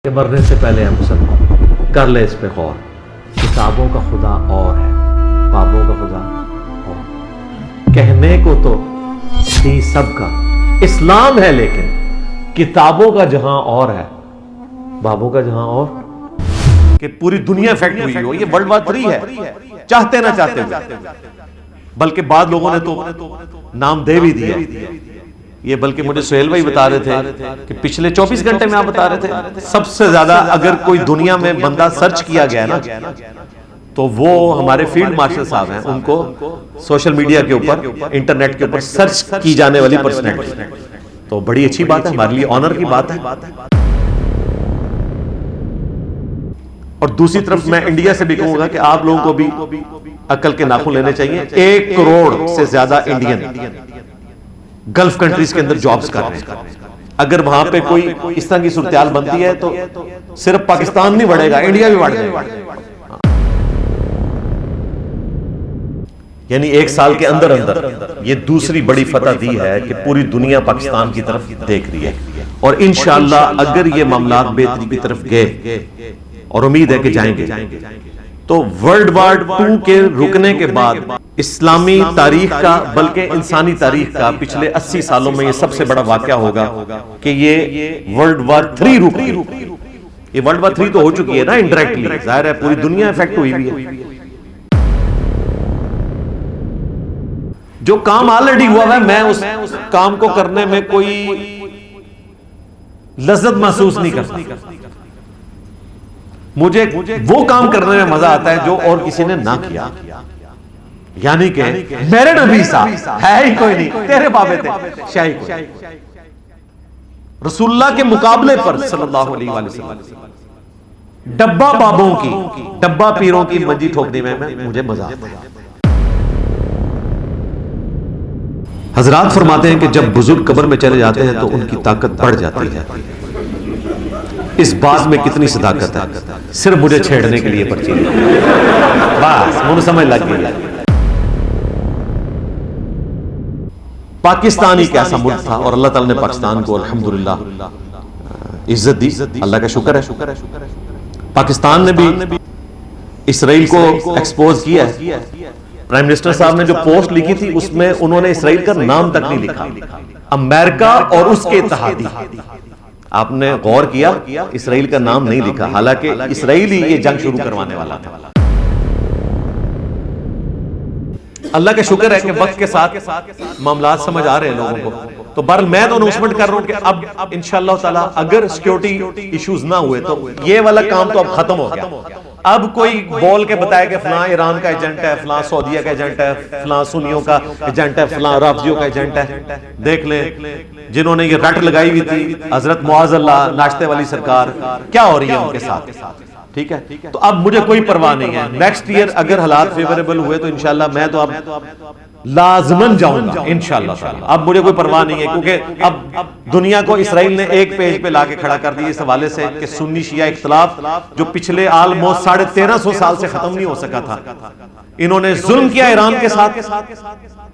کہ مرنے سے پہلے ہم سب کر لے اس پہ غور. کتابوں کا خدا اور ہے، بابوں کا خدا اور. کہنے کو تو تھی سب کا اسلام ہے، لیکن کتابوں کا جہاں اور ہے، بابوں کا جہاں اور. کہ پوری دنیا افیکٹ ہوئی ہو. یہ ورلڈ وار 3 ہے، چاہتے نہ چاہتے ہوئے. بلکہ بعض لوگوں نے تو نام دے بھی دیا. یہ بلکہ مجھے سہیل بھائی بتا رہے تھے کہ پچھلے 24 گھنٹے میں آپ بتا رہے تھے سب سے زیادہ اگر کوئی دنیا میں بندہ سرچ کیا گیا نا تو وہ ہمارے فیلڈ مارشل صاحب ہیں. ان کو سوشل میڈیا کے اوپر، انٹرنیٹ کے اوپر سرچ کی جانے والی پرسنالٹی. تو بڑی اچھی بات ہے، ہمارے لیے آنر کی بات ہے. اور دوسری طرف میں انڈیا سے بھی کہوں گا کہ آپ لوگوں کو بھی عقل کے ناخن لینے چاہیے. 1 کروڑ سے زیادہ انڈین گلف کنٹریز کے اندر جابز کر رہے ہیں. اگر وہاں پہ کوئی اس طرح کی صورتحال بنتی ہے تو صرف پاکستان نہیں بڑھے گا، انڈیا بھی بڑھ جائے گا. یعنی 1 سال کے اندر یہ دوسری بڑی فتح دی ہے کہ پوری دنیا پاکستان کی طرف دیکھ رہی ہے. اور انشاءاللہ اگر یہ معاملات بہتری کی طرف گئے، اور امید ہے کہ جائیں گے، تو ورلڈ وار 2 کے رکنے کے بعد اسلامی تاریخ کا بلکہ انسانی تاریخ کا پچھلے 80 سالوں میں یہ سب سے بڑا واقعہ ہوگا کہ یہ ورلڈ وار 3 رک گئی. یہ ورلڈ وار 3 تو ہو چکی ہے نا انڈائریکٹلی، ظاہر ہے پوری دنیا افیکٹ ہوئی بھی ہے. جو کام آلریڈی ہوا ہے میں اس کام کو کرنے میں کوئی لذت محسوس نہیں کرتا. مجھے وہ کام کرنے میں مزہ آتا ہے جو اور کسی نے نہ کیا. یعنی کہ میرے نبی صاحب ہے ہی کوئی نہیں، تیرے بابے تھے شاہی کوئی. رسول اللہ کے مقابلے پر صلی اللہ علیہ وآلہ وسلم ڈبہ بابوں کی، ڈبہ پیروں کی منجی ٹھوکنے میں مجھے مزہ آتا ہے. حضرات فرماتے ہیں کہ جب بزرگ قبر میں چلے جاتے ہیں تو ان کی طاقت بڑھ جاتی ہے. اس بات میں کتنی صداقت ہے، صرف مجھے چھیڑنے کے لیے پرچی بس مجھے سمجھ لگ گئی. پاکستان ایک ایسا ملک تھا اور اللہ تعالیٰ نے پاکستان کو الحمدللہ عزت دی، اللہ کا شکر ہے. پاکستان نے بھی اسرائیل کو ایکسپوز کیا ہے. پرائم منسٹر صاحب نے جو پوسٹ لکھی تھی اس میں انہوں نے اسرائیل کا نام تک نہیں لکھا، امریکہ اور اس کے اتحادی. آپ نے غور کیا، اسرائیل کا نام نہیں لکھا، حالانکہ اسرائیل ہی یہ جنگ شروع کروانے والا تھا. اللہ کا شکر ہے کہ وقت کے ساتھ معاملات سمجھ آ رہے ہیں لوگوں کو. تو بہرحال میں تو اناؤنسمنٹ کر رہا ہوں کہ اب انشاءاللہ تعالی اگر سیکیورٹی ایشوز نہ ہوئے تو یہ والا کام تو اب ختم ہو گیا. اب کوئی بول کے بتائے کہ فلاں ایران کا ایجنٹ ہے، فلاں سعودیہ کا ایجنٹ ہے، فلاں سنیوں کا ایجنٹ ہے، فلاں رافضیوں کا ایجنٹ ہے. دیکھ لیں جنہوں نے یہ رٹ لگائی ہوئی تھی، حضرت معاذ اللہ ناشتے والی سرکار کیا ہو رہی ہے ان کے ساتھ. ٹھیک ہے، تو اب مجھے کوئی پرواہ نہیں ہے. نیکسٹ ایئر اگر حالات فیوریبل ہوئے تو انشاءاللہ میں تو اب لازماً جاؤں گا انشاءاللہ تعالی. اب مجھے کوئی پرواہ نہیں ہے، کیونکہ اب دنیا کو اسرائیل نے ایک پیج پہ لا کے کھڑا کر دیا اس حوالے سے کہ سنی شیعہ اختلاف جو پچھلے آلموسٹ 1350 سال سے ختم نہیں ہو سکا تھا، انہوں نے ظلم کیا ایران کے ساتھ،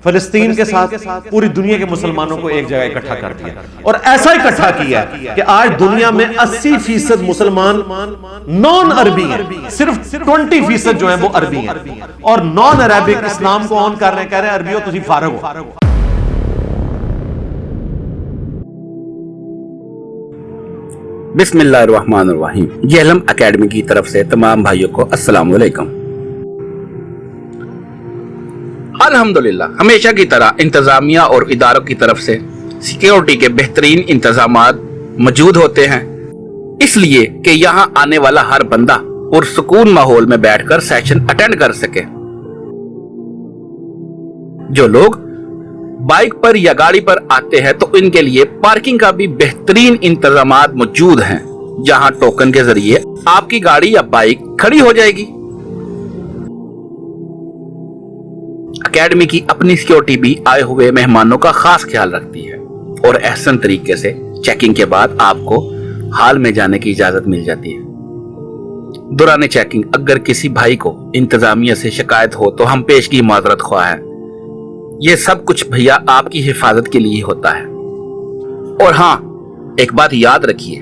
فلسطین کے ساتھ، پوری دنیا کے مسلمانوں کو ایک جگہ اکٹھا کر دیا. اور ایسا اکٹھا کیا کہ آج دنیا میں 80% مسلمان نان عربی ہیں، صرف 20% جو ہیں وہ عربی ہیں. اور نان عربک اسلام کو آن کر رہے ہیں، کہہ رہے ہیں عربیوں تسی فارغ ہو. بسم اللہ الرحمن الرحیم. یہ علم اکیڈمی کی طرف سے تمام بھائیوں کو السلام علیکم. الحمدللہ ہمیشہ کی طرح انتظامیہ اور اداروں کی طرف سے سیکیورٹی کے بہترین انتظامات موجود ہوتے ہیں، اس لیے کہ یہاں آنے والا ہر بندہ پرسکون ماحول میں بیٹھ کر سیشن اٹینڈ کر سکے. جو لوگ بائک پر یا گاڑی پر آتے ہیں تو ان کے لیے پارکنگ کا بھی بہترین انتظامات موجود ہیں، جہاں ٹوکن کے ذریعے آپ کی گاڑی یا بائک کھڑی ہو جائے گی. اکیڈمی کی اپنی سیکیورٹی بھی آئے ہوئے مہمانوں کا خاص خیال رکھتی ہے اور احسن طریقے سے چیکنگ کے بعد آپ کو ہال میں جانے کی اجازت مل جاتی ہے. دوران چیکنگ اگر کسی بھائی کو انتظامیہ سے شکایت ہو تو ہم پیشگی معذرت خواہ ہیں. یہ سب کچھ بھیا آپ کی حفاظت کے لیے ہوتا ہے. اور ہاں، ایک بات یاد رکھیے،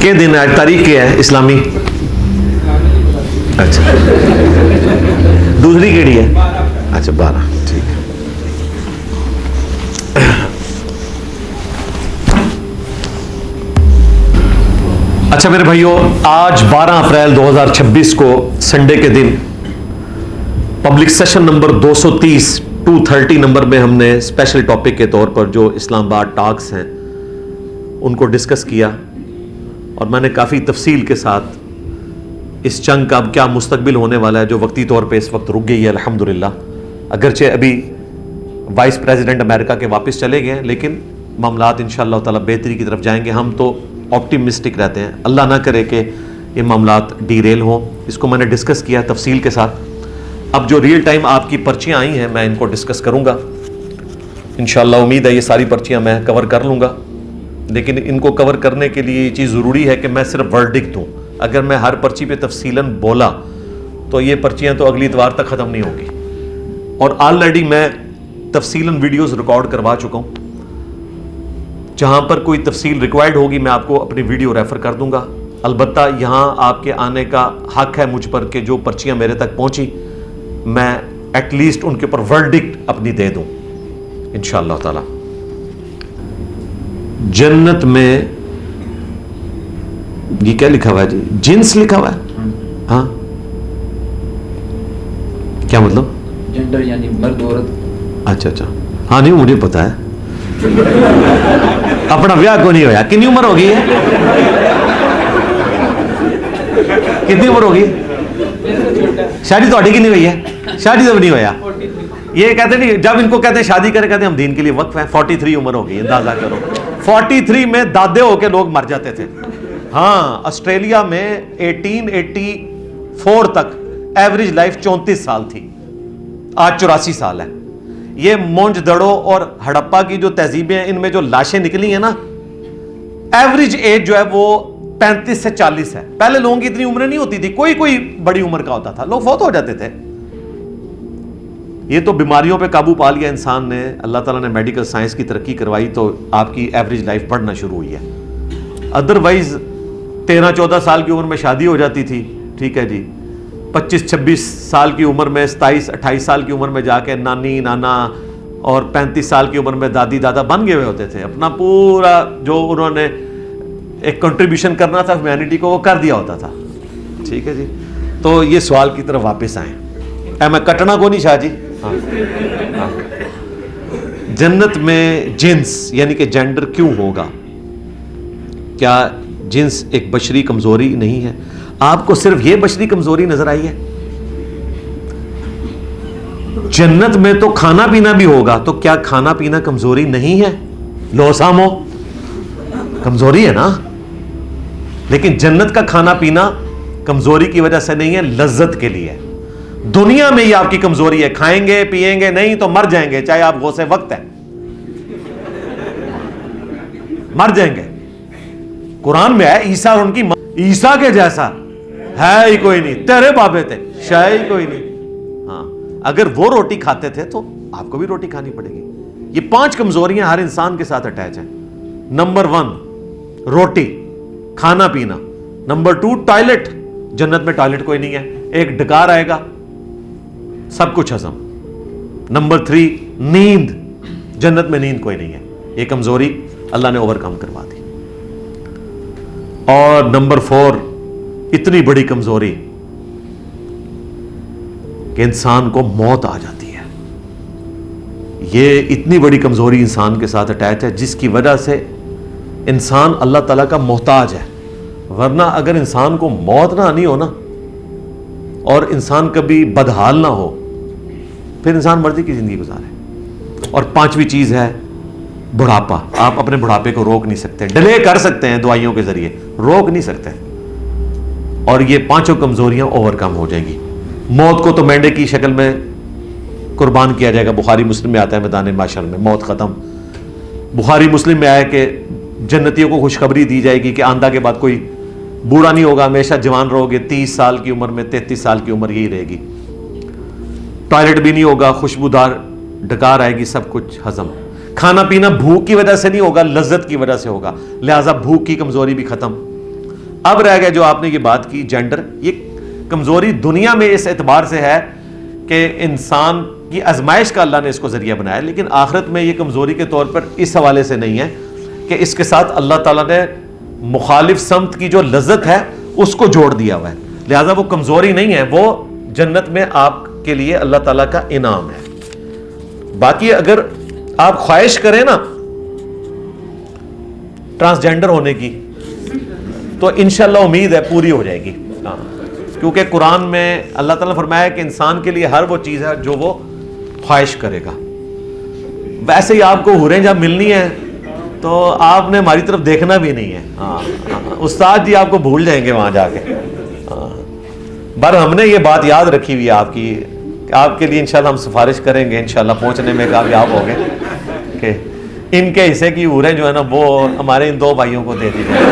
کے دن ہے آج؟ تاریخ کیا ہے اسلامی؟ اچھا دوسری کیڑی ہے؟ اچھا 12، ٹھیک ہے. اچھا میرے بھائیوں، آج 12 اپریل 2026 کو سنڈے کے دن پبلک سیشن نمبر 230 نمبر میں ہم نے اسپیشل ٹاپک کے طور پر جو اسلام آباد ٹاکس ہیں ان کو ڈسکس کیا، اور میں نے کافی تفصیل کے ساتھ اس جنگ کا اب کیا مستقبل ہونے والا ہے جو وقتی طور پہ اس وقت رک گئی ہے الحمدللہ. اگرچہ ابھی وائس پریزیڈنٹ امریکہ کے واپس چلے گئے ہیں، لیکن معاملات انشاءاللہ تعالی بہتری کی طرف جائیں گے. ہم تو آپٹیمسٹک رہتے ہیں، اللہ نہ کرے کہ یہ معاملات ڈی ریل ہوں. اس کو میں نے ڈسکس کیا تفصیل کے ساتھ. اب جو ریئل ٹائم آپ کی پرچیاں آئی ہیں میں ان کو ڈسکس کروں گا انشاءاللہ. امید ہے یہ ساری پرچیاں میں کور کر لوں گا، لیکن ان کو کور کرنے کے لیے یہ چیز ضروری ہے کہ میں صرف ورڈکٹ دوں. اگر میں ہر پرچی پہ تفصیلاً بولا تو یہ پرچیاں تو اگلی اتوار تک ختم نہیں ہوگی. اور آلریڈی میں تفصیلاً ویڈیوز ریکارڈ کروا چکا ہوں. جہاں پر کوئی تفصیل ریکوائرڈ ہوگی میں آپ کو اپنی ویڈیو ریفر کر دوں گا. البتہ یہاں آپ کے آنے کا حق ہے مجھ پر کہ جو پرچیاں میرے تک پہنچی میں ایٹ لیسٹ ان کے اوپر ورڈکٹ اپنی دے دوں انشاءاللہ تعالی. جنت میں یہ کیا لکھا ہوا ہے جی؟ جنس لکھا ہوا ہے. ہاں کیا مطلب؟ جنڈر یعنی مرد عورت. اچھا ہاں نہیں مجھے پتا ہے. اپنا بیاہ کو نہیں ہویا. کتنی عمر ہوگی ہے؟ کتنی عمر ہوگی؟ شادی تو کی نہیں ہوئی ہے. شادی تو نہیں ہویا. یہ کہتے نہیں جب ان کو کہتے ہیں شادی کرے کہتے ہیں ہم دین کے لیے وقف ہیں. 43 عمر ہوگی. اندازہ کرو 43 میں دادے ہو کے لوگ مر جاتے تھے. ہاں آسٹریلیا میں 1884 تک ایوریج لائف 34 سال تھی. آج 84 سال ہے. یہ مونج دڑو اور ہڑپا کی جو تہذیبیں ہیں ان میں جو لاشیں نکلی ہیں نا، ایوریج ایج جو ہے وہ 35 سے 40 ہے. پہلے لوگوں کی اتنی عمریں نہیں ہوتی تھی، کوئی بڑی عمر کا ہوتا تھا، لوگ فوت ہو جاتے تھے. یہ تو بیماریوں پہ قابو پا لیا انسان نے، اللہ تعالیٰ نے میڈیکل سائنس کی ترقی کروائی تو آپ کی ایوریج لائف بڑھنا شروع ہوئی ہے. ادروائز 13-14 سال کی عمر میں شادی ہو جاتی تھی، ٹھیک ہے جی. 25-26 سال کی عمر میں 27-28 سال کی عمر میں جا کے نانی نانا اور 35 سال کی عمر میں دادی دادا بن گئے ہوئے ہوتے تھے. اپنا پورا جو انہوں نے ایک کنٹریبیوشن کرنا تھا ہیومینٹی کو وہ کر دیا ہوتا تھا. ٹھیک ہے جی. تو یہ سوال کی طرف واپس آئیں. میں کٹنا کو نہیں شاہ جی. ہاں. جنت میں جنس یعنی کہ جینڈر کیوں ہوگا؟ کیا جنس ایک بشری کمزوری نہیں ہے؟ آپ کو صرف یہ بشری کمزوری نظر آئی ہے؟ جنت میں تو کھانا پینا بھی ہوگا، تو کیا کھانا پینا کمزوری نہیں ہے؟ لو سامو کمزوری ہے نا. لیکن جنت کا کھانا پینا کمزوری کی وجہ سے نہیں ہے، لذت کے لیے. دنیا میں یہ آپ کی کمزوری ہے. کھائیں گے پیئیں گے نہیں تو مر جائیں گے، چاہے آپ غوث وقت ہیں مر جائیں گے. قرآن میں ہے عیسیٰ اور ان کی عیسیٰ کے جیسا ہے ہی کوئی نہیں، تیرے بابے تھے شاید ہی کوئی نہیں. ہاں اگر وہ روٹی کھاتے تھے تو آپ کو بھی روٹی کھانی پڑے گی. یہ 5 کمزوریاں ہر انسان کے ساتھ اٹیچ ہیں. نمبر 1 روٹی کھانا پینا. Number 2 toilet. جنت میں ٹوائلٹ کوئی نہیں ہے، ایک ڈکار آئے گا سب کچھ ہضم. نمبر 3 نیند. جنت میں نیند کوئی نہیں ہے. یہ کمزوری اللہ نے اوور کم کروا دی. اور نمبر 4 اتنی بڑی کمزوری کہ انسان کو موت آ جاتی ہے. یہ اتنی بڑی کمزوری انسان کے ساتھ اٹیچ ہے جس کی وجہ سے انسان اللہ تعالیٰ کا محتاج ہے. ورنہ اگر انسان کو موت نہ آنی ہو نا اور انسان کبھی بدحال نہ ہو پھر انسان مرضی کی زندگی گزارے. اور 5ویں چیز ہے بڑھاپا. آپ اپنے بڑھاپے کو روک نہیں سکتے. ڈیلے کر سکتے ہیں دوائیوں کے ذریعے، روک نہیں سکتے. اور یہ 5 کمزوریاں اوور کم ہو جائیں گی. موت کو تو مینڈے کی شکل میں قربان کیا جائے گا. بخاری مسلم میں آتا ہے میدان محشر میں موت ختم. بخاری مسلم میں آیا کہ جنتیوں کو خوشخبری دی جائے گی کہ آندہ کے بعد کوئی بوڑھا نہیں ہوگا، ہمیشہ جوان رہو گے. 30 سال کی عمر میں 33 سال کی عمر یہی رہے گی. ٹوائلٹ بھی نہیں ہوگا، خوشبودار ڈکار آئے گی، سب کچھ ہضم. کھانا پینا بھوک کی وجہ سے نہیں ہوگا، لذت کی وجہ سے ہوگا. لہٰذا بھوک کی کمزوری بھی ختم. اب رہ گیا جو آپ نے یہ بات کی جینڈر، یہ کمزوری دنیا میں اس اعتبار سے ہے کہ انسان کی آزمائش کا اللہ نے اس کو ذریعہ بنایا، لیکن آخرت میں یہ کمزوری کے طور پر اس حوالے سے نہیں ہے کہ اس کے ساتھ اللہ تعالیٰ نے مخالف سمت کی جو لذت ہے اس کو جوڑ دیا ہوا ہے، لہذا وہ کمزوری نہیں ہے، وہ جنت میں آپ کے لیے اللہ تعالیٰ کا انعام ہے۔ باقی اگر آپ خواہش کریں نا ٹرانسجینڈر ہونے کی تو انشاءاللہ امید ہے پوری ہو جائے گی، کیونکہ قرآن میں اللہ تعالیٰ نے فرمایا کہ انسان کے لیے ہر وہ چیز ہے جو وہ خواہش کرے گا۔ ویسے ہی آپ کو حوریں جب ملنی ہے تو آپ نے ہماری طرف دیکھنا بھی نہیں ہے، استاد جی آپ کو بھول جائیں گے وہاں جا کے۔ بر ہم نے یہ بات یاد رکھی ہوئی ہے آپ کی، آپ کے لیے انشاءاللہ ہم سفارش کریں گے، انشاءاللہ پہنچنے میں کامیاب ہو گئے کہ ان کے حصے کی حوریں جو ہے نا وہ ہمارے ان دو بھائیوں کو دے دی جائیں۔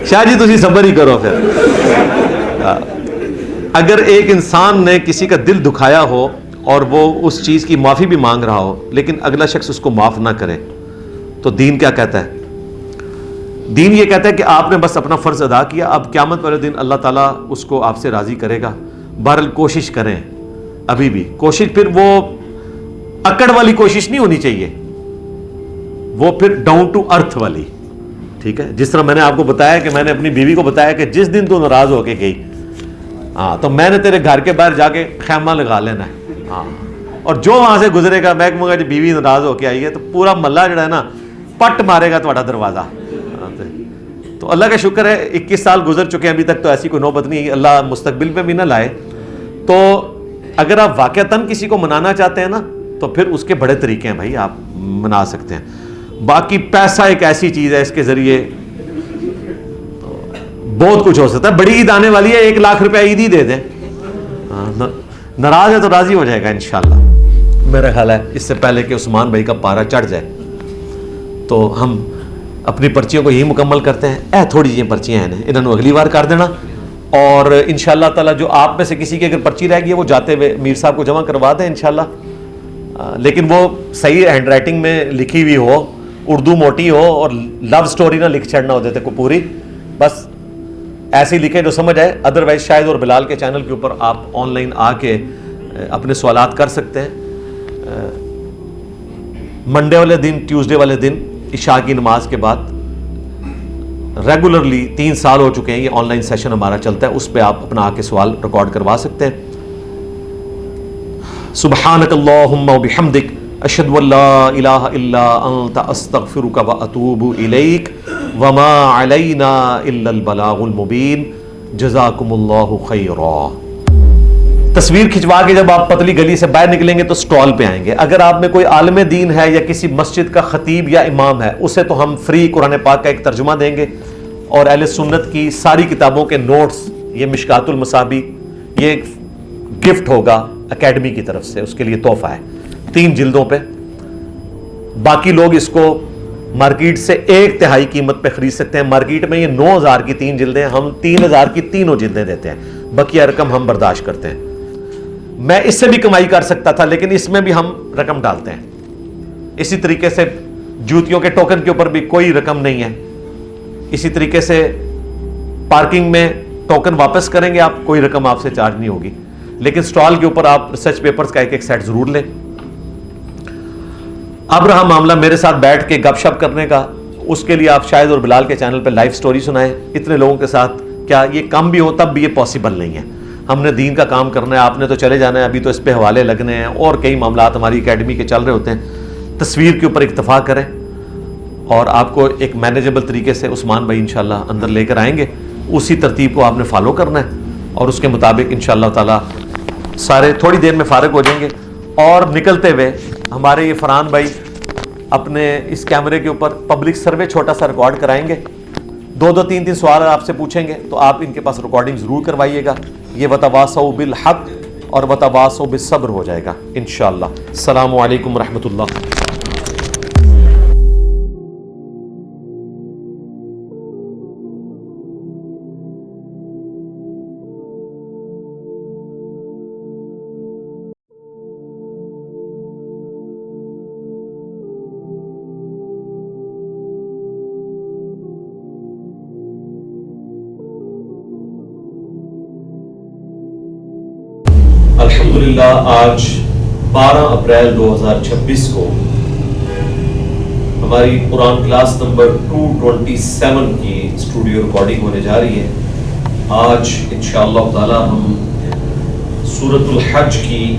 شاہ جی تسی صبر ہی کرو پھر۔ اگر ایک انسان نے کسی کا دل دکھایا ہو اور وہ اس چیز کی معافی بھی مانگ رہا ہو لیکن اگلا شخص اس کو معاف نہ کرے تو دین کیا کہتا ہے؟ دین یہ کہتا ہے کہ آپ نے بس اپنا فرض ادا کیا، اب قیامت والے دن اللہ تعالیٰ اس کو آپ سے راضی کرے گا۔ بہرحال کوشش کریں، ابھی بھی کوشش، پھر وہ اکڑ والی کوشش نہیں ہونی چاہیے، وہ پھر ڈاؤن ٹو ارتھ والی، ٹھیک ہے؟ جس طرح میں نے آپ کو بتایا کہ میں نے اپنی بیوی کو بتایا کہ جس دن تو ناراض ہو کے گئی تو میں نے تیرے گھر کے باہر جا کے خیمہ لگا لینا ہے، اور جو وہاں سے گزرے گا میں کہوں گا جی بیوی ناراض ہو کے آئی ہے تو پورا محلہ جو ہے نا پٹ مارے گا تمہارا دروازہ۔ تو اللہ کا شکر ہے 21 سال گزر چکے ہیں، ابھی تک تو ایسی کوئی نوبت نہیں، اللہ مستقبل میں بھی نہ لائے۔ تو اگر آپ واقعتاً کسی کو منانا چاہتے ہیں نا تو پھر اس کے بڑے طریقے ہیں بھائی، آپ منا سکتے ہیں۔ باقی پیسہ ایک ایسی چیز ہے، اس کے ذریعے بہت کچھ ہو سکتا ہے۔ بڑی عید آنے والی ہے، 1 لاکھ روپے عید ہی دے دیں، ناراض ہے تو راضی ہو جائے گا انشاءاللہ۔ میرا خیال ہے اس سے پہلے کہ عثمان بھائی کا پارا چڑھ جائے تو ہم اپنی پرچیوں کو یہی مکمل کرتے ہیں۔ تھوڑی جی پرچیاں ہیں انہوں نے اگلی بار کر دینا، اور انشاءاللہ تعالیٰ جو آپ میں سے کسی کی اگر پرچی رہ گئی ہے وہ جاتے ہوئے میر صاحب کو جمع کروا دیں انشاءاللہ، لیکن وہ صحیح ہینڈ رائٹنگ میں لکھی ہوئی ہو، اردو موٹی ہو، اور لو سٹوری نہ لکھ چڑھنا ہو دیتے کو پوری، بس ایسے ہی لکھیں جو سمجھ آئے۔ ادروائز شاہد اور بلال کے چینل کے اوپر آپ آن لائن آ کے اپنے سوالات کر سکتے ہیں۔ منڈے والے دن، ٹیوزڈے والے دن عشاء کی نماز کے بعد ریگولرلی 3 سال ہو چکے ہیں یہ آن لائن سیشن ہمارا چلتا ہے، اس پہ آپ اپنا آ کے سوال ریکارڈ کروا سکتے ہیں۔ سبحانک اللہم و بحمدک اشہد ان لا الہ الا انت استغفرک و اتوب الیک وما علینا الا البلاغ المبین جزاکم اللہ خیرا۔ تصویر کھنچوا کے جب آپ پتلی گلی سے باہر نکلیں گے تو سٹال پہ آئیں گے۔ اگر آپ میں کوئی عالم دین ہے یا کسی مسجد کا خطیب یا امام ہے، اسے تو ہم فری قرآن پاک کا ایک ترجمہ دیں گے، اور اہل سنت کی ساری کتابوں کے نوٹس، یہ مشکات المصابیح، یہ ایک گفٹ ہوگا اکیڈمی کی طرف سے، اس کے لیے تحفہ ہے 3 جلدوں پہ۔ باقی لوگ اس کو مارکیٹ سے 1/3 قیمت پہ خرید سکتے ہیں۔ مارکیٹ میں یہ 9000 کی 3 جلدیں، ہم 3000 کی تینوں جلدیں دیتے ہیں، بقیہ رقم ہم برداشت کرتے ہیں۔ میں اس سے بھی کمائی کر سکتا تھا لیکن اس میں بھی ہم رقم ڈالتے ہیں۔ اسی طریقے سے جوتیوں کے ٹوکن کے اوپر بھی کوئی رقم نہیں ہے۔ اسی طریقے سے پارکنگ میں ٹوکن واپس کریں گے آپ، کوئی رقم آپ سے چارج نہیں ہوگی، لیکن سٹال کے اوپر آپ ریسرچ پیپرز کا ایک سیٹ ضرور لیں۔ اب رہا معاملہ میرے ساتھ بیٹھ کے گپ شپ کرنے کا، اس کے لیے آپ شاہد اور بلال کے چینل پہ لائیو سٹوری سنائیں۔ اتنے لوگوں کے ساتھ کیا یہ کم بھی ہو تب بھی یہ پاسبل نہیں ہے۔ ہم نے دین کا کام کرنا ہے، آپ نے تو چلے جانا ہے، ابھی تو اس پہ حوالے لگنے ہیں اور کئی معاملات ہماری اکیڈمی کے چل رہے ہوتے ہیں۔ تصویر کے اوپر اکتفا کریں اور آپ کو ایک مینیجبل طریقے سے عثمان بھائی انشاءاللہ اندر لے کر آئیں گے، اسی ترتیب کو آپ نے فالو کرنا ہے اور اس کے مطابق انشاءاللہ تعالی سارے تھوڑی دیر میں فارغ ہو جائیں گے۔ اور نکلتے ہوئے ہمارے یہ فرحان بھائی اپنے اس کیمرے کے اوپر پبلک سروے چھوٹا سا ریکارڈ کرائیں گے، 2 3 سوال آپ سے پوچھیں گے تو آپ ان کے پاس ریکارڈنگ ضرور کروائیے گا۔ یہ وتواصوا بالحق اور وتواصوا بالصبر ہو جائے گا انشاءاللہ۔ السلام علیکم ورحمۃ اللہ۔ الحمدللہ آج 12 اپریل 2026 کو ہماری قرآن کلاس نمبر 227 کی اسٹوڈیو ریکارڈنگ ہونے جا رہی ہے. آج انشاءاللہ تعالی ہم سورۃ الحج کی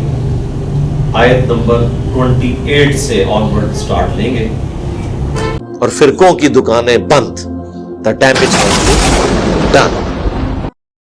آیت نمبر 28 سے آنورڈ سٹارٹ لیں گے. اور فرقوں کی دکانیں بند. The damage has been done.